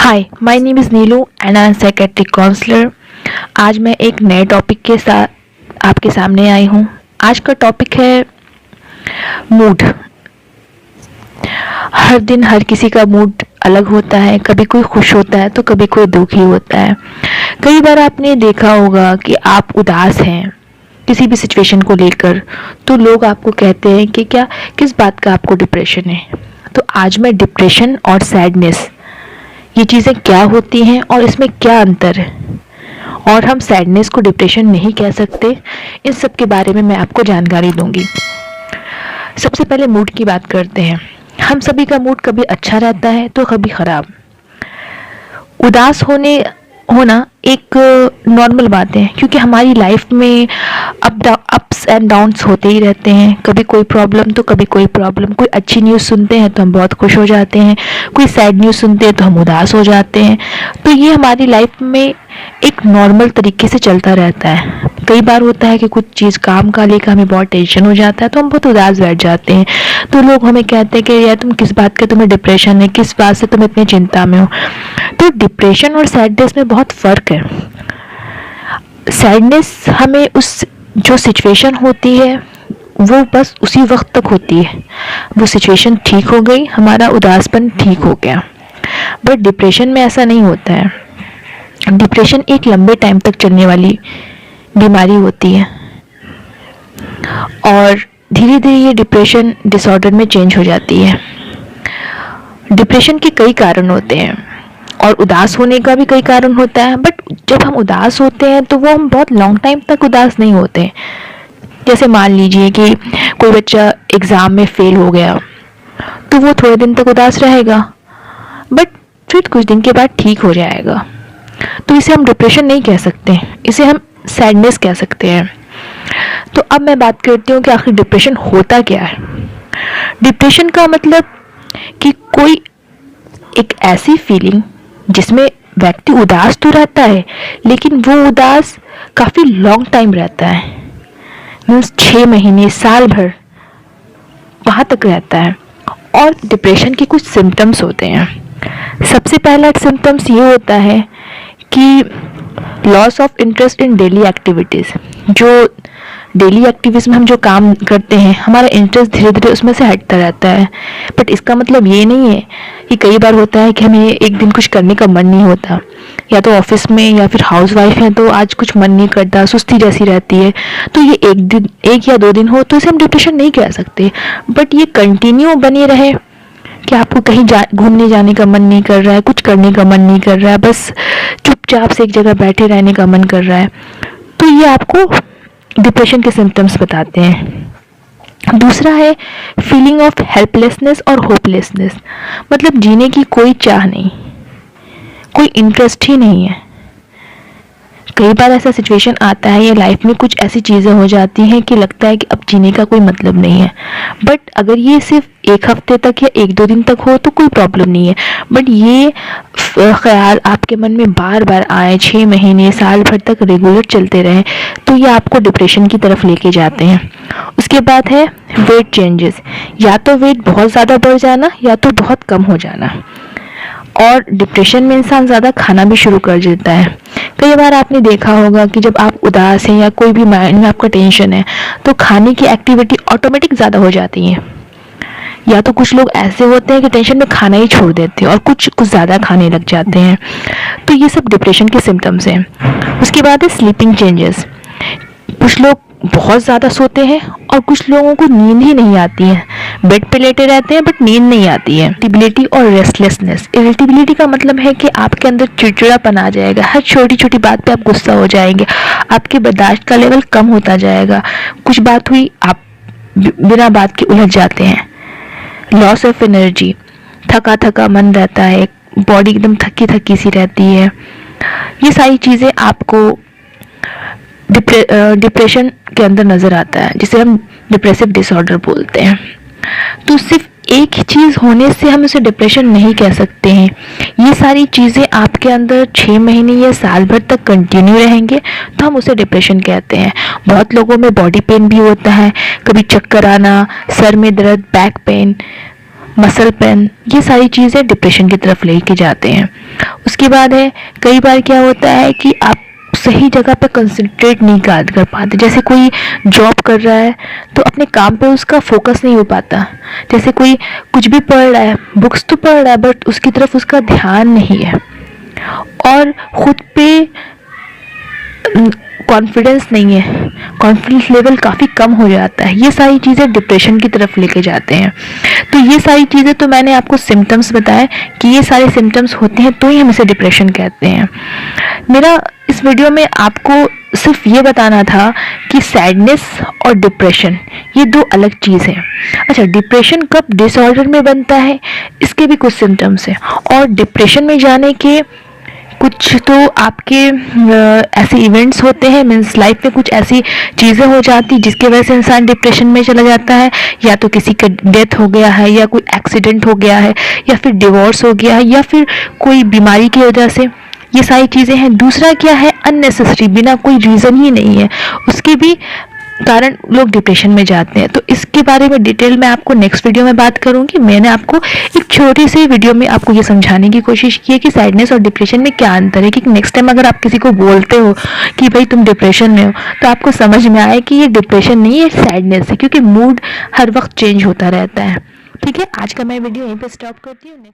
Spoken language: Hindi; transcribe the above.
Hi, my name is Neelu and I am psychiatric counselor. आज मैं एक नए टॉपिक के साथ आपके सामने आई हूँ। आज का टॉपिक है मूड। हर दिन हर किसी का मूड अलग होता है। कभी कोई खुश होता है तो कभी कोई दुखी होता है। कई बार आपने देखा होगा कि आप उदास हैं किसी भी सिचुएशन को लेकर, तो लोग आपको कहते हैं कि क्या किस बात का आपको डिप्रेशन है। तो आज मैं डिप्रेशन और सैडनेस, ये चीज़ें क्या होती हैं और इसमें क्या अंतर है, और हम सैडनेस को डिप्रेशन नहीं कह सकते, इन सब के बारे में मैं आपको जानकारी दूंगी। सबसे पहले मूड की बात करते हैं। हम सभी का मूड कभी अच्छा रहता है तो कभी ख़राब। उदास होना एक नॉर्मल बात है, क्योंकि हमारी लाइफ में अप्स एंड डाउन्स होते ही रहते हैं। कभी कोई प्रॉब्लम तो कभी कोई प्रॉब्लम। कोई अच्छी न्यूज़ सुनते हैं तो हम बहुत खुश हो जाते हैं, कोई सैड न्यूज़ सुनते हैं तो हम उदास हो जाते हैं। तो ये हमारी लाइफ में एक नॉर्मल तरीके से चलता रहता है। कई बार होता है कि कुछ चीज़ काम का लेकर हमें बहुत टेंशन हो जाता है तो हम बहुत उदास बैठ जाते हैं। तो लोग हमें कहते हैं कि यार तुम किस बात का तुम्हें डिप्रेशन है, किस बात से तुम इतनी चिंता में हो। तो डिप्रेशन और सैडनेस में बहुत फ़र्क है। सैडनेस हमें उस जो सिचुएशन होती है वो बस उसी वक्त तक होती है। वो सिचुएशन ठीक हो गई, हमारा उदासपन ठीक हो गया। बट डिप्रेशन में ऐसा नहीं होता है। डिप्रेशन एक लंबे टाइम तक चलने वाली बीमारी होती है और धीरे धीरे ये डिप्रेशन डिसऑर्डर में चेंज हो जाती है। डिप्रेशन के कई कारण होते हैं और उदास होने का भी कई कारण होता है। बट जब हम उदास होते हैं तो वो हम बहुत लॉन्ग टाइम तक उदास नहीं होते। जैसे मान लीजिए कि कोई बच्चा एग्ज़ाम में फेल हो गया तो वो थोड़े दिन तक उदास रहेगा, बट फिर कुछ दिन के बाद ठीक हो जाएगा। तो इसे हम डिप्रेशन नहीं कह सकते, इसे हम सैडनेस कह सकते हैं। तो अब मैं बात करती हूँ कि आखिर डिप्रेशन होता क्या है। डिप्रेशन का मतलब कि कोई एक ऐसी फीलिंग जिसमें व्यक्ति उदास तो रहता है लेकिन वो उदास काफ़ी लॉन्ग टाइम रहता है, मीन्स 6 महीने, साल भर वहाँ तक रहता है। और डिप्रेशन के कुछ सिम्टम्स होते हैं। सबसे पहला सिम्टम्स ये होता है कि loss of interest in daily activities. जो डेली एक्टिविटीज़ में हम जो काम करते हैं, हमारा इंटरेस्ट धीरे धीरे उसमें से हटता रहता है। बट इसका मतलब ये नहीं है कि कई बार होता है कि हमें एक दिन कुछ करने का मन नहीं होता, या तो ऑफिस में या फिर हाउस वाइफ है तो आज कुछ मन नहीं करता, सुस्ती जैसी रहती है। तो ये एक या दो दिन हो तो इसे हम डिप्रेशन नहीं कह सकते। बट ये कंटिन्यू बने रहे कि आपको कहीं घूमने जाने का मन नहीं कर रहा है, कुछ करने का मन नहीं कर रहा है, बस चुपचाप से एक जगह बैठे रहने का मन कर रहा है, तो ये आपको डिप्रेशन के सिम्टम्स बताते हैं। दूसरा है फीलिंग ऑफ हेल्पलेसनेस और होपलेसनेस। मतलब जीने की कोई चाह नहीं, कोई इंटरेस्ट ही नहीं है। कई बार ऐसा सिचुएशन आता है या लाइफ में कुछ ऐसी चीज़ें हो जाती हैं कि लगता है कि अब जीने का कोई मतलब नहीं है। बट अगर ये सिर्फ एक हफ्ते तक या एक दो दिन तक हो तो कोई प्रॉब्लम नहीं है। बट ये ख्याल आपके मन में बार बार आए, 6 महीने, साल भर तक रेगुलर चलते रहें, तो ये आपको डिप्रेशन की तरफ लेके जाते हैं। उसके बाद है वेट चेंजेस। या तो वेट बहुत ज़्यादा बढ़ जाना या तो बहुत कम हो जाना। और डिप्रेशन में इंसान ज़्यादा खाना भी शुरू कर देता है। कई बार आपने देखा होगा कि जब आप उदास हैं या कोई भी माइंड में आपका टेंशन है तो खाने की एक्टिविटी ऑटोमेटिक ज़्यादा हो जाती है। या तो कुछ लोग ऐसे होते हैं कि टेंशन में खाना ही छोड़ देते हैं और कुछ ज़्यादा खाने लग जाते हैं। तो ये सब डिप्रेशन के सिम्टम्स हैं। उसके बाद है स्लीपिंग चेंजेस। कुछ लोग बहुत ज़्यादा सोते हैं और कुछ लोगों को नींद ही नहीं आती है, बेड पे लेटे रहते हैं बट नींद नहीं आती है। इरिटेबिलिटी और रेस्टलेसनेस। इरिटेबिलिटी का मतलब है कि आपके अंदर चिड़चिड़ापन आ जाएगा, हर छोटी छोटी बात पे आप गुस्सा हो जाएंगे, आपके बर्दाश्त का लेवल कम होता जाएगा। कुछ बात हुई आप बिना बात के उलझ जाते हैं। लॉस ऑफ एनर्जी, थका थका मन रहता है, बॉडी एकदम थकी थकी सी रहती है। ये सारी चीज़ें आपको डिप्रेशन के अंदर नज़र आता है, जिसे हम डिप्रेसिव डिसऑर्डर बोलते हैं। तो सिर्फ एक ही चीज़ होने से हम इसे डिप्रेशन नहीं कह सकते हैं। ये सारी चीज़ें आपके अंदर 6 महीने या साल भर तक कंटिन्यू रहेंगे तो हम उसे डिप्रेशन कहते हैं। बहुत लोगों में बॉडी पेन भी होता है, कभी चक्कर आना, सर में दर्द, बैक पेन, मसल पेन, ये सारी चीज़ें डिप्रेशन की तरफ लेके जाते हैं। उसके बाद है, कई बार क्या होता है कि आप सही जगह पे कंसंट्रेट नहीं कर पाते। जैसे कोई जॉब कर रहा है तो अपने काम पे उसका फोकस नहीं हो पाता। जैसे कोई कुछ भी पढ़ रहा है, बुक्स तो पढ़ रहा है बट उसकी तरफ उसका ध्यान नहीं है, और खुद पे कॉन्फिडेंस नहीं है, कॉन्फिडेंस लेवल काफ़ी कम हो जाता है। ये सारी चीज़ें डिप्रेशन की तरफ लेके जाते हैं। तो ये सारी चीज़ें तो मैंने आपको सिम्टम्स बताए कि ये सारे सिम्टम्स होते हैं तो ही हम इसे डिप्रेशन कहते हैं। मेरा इस वीडियो में आपको सिर्फ ये बताना था कि सैडनेस और डिप्रेशन ये दो अलग चीज़ हैं। अच्छा, डिप्रेशन कब डिसऑर्डर में बनता है, इसके भी कुछ सिम्टम्स हैं, और डिप्रेशन में जाने के कुछ तो आपके ऐसे इवेंट्स होते हैं, मीन्स लाइफ में कुछ ऐसी चीज़ें हो जाती जिसकी वजह से इंसान डिप्रेशन में चला जाता है। या तो किसी का डेथ हो गया है, या कोई एक्सीडेंट हो गया है, या फिर डिवोर्स हो गया है, या फिर कोई बीमारी की वजह से, ये सारी चीज़ें हैं। दूसरा क्या है, अननेसेसरी, बिना कोई रीज़न ही नहीं है उसके भी कारण लोग डिप्रेशन में जाते हैं। तो इसके बारे में डिटेल में आपको नेक्स्ट वीडियो में बात करूंगी। मैंने आपको एक छोटी सी वीडियो में आपको ये समझाने की कोशिश की है कि सैडनेस और डिप्रेशन में क्या अंतर है, कि नेक्स्ट टाइम अगर आप किसी को बोलते हो कि भाई तुम डिप्रेशन में हो, तो आपको समझ में आए कि ये डिप्रेशन नहीं है, सैडनेस है, क्योंकि मूड हर वक्त चेंज होता रहता है। ठीक है, आज का मैं वीडियो यहीं पर स्टॉप करती हूँ।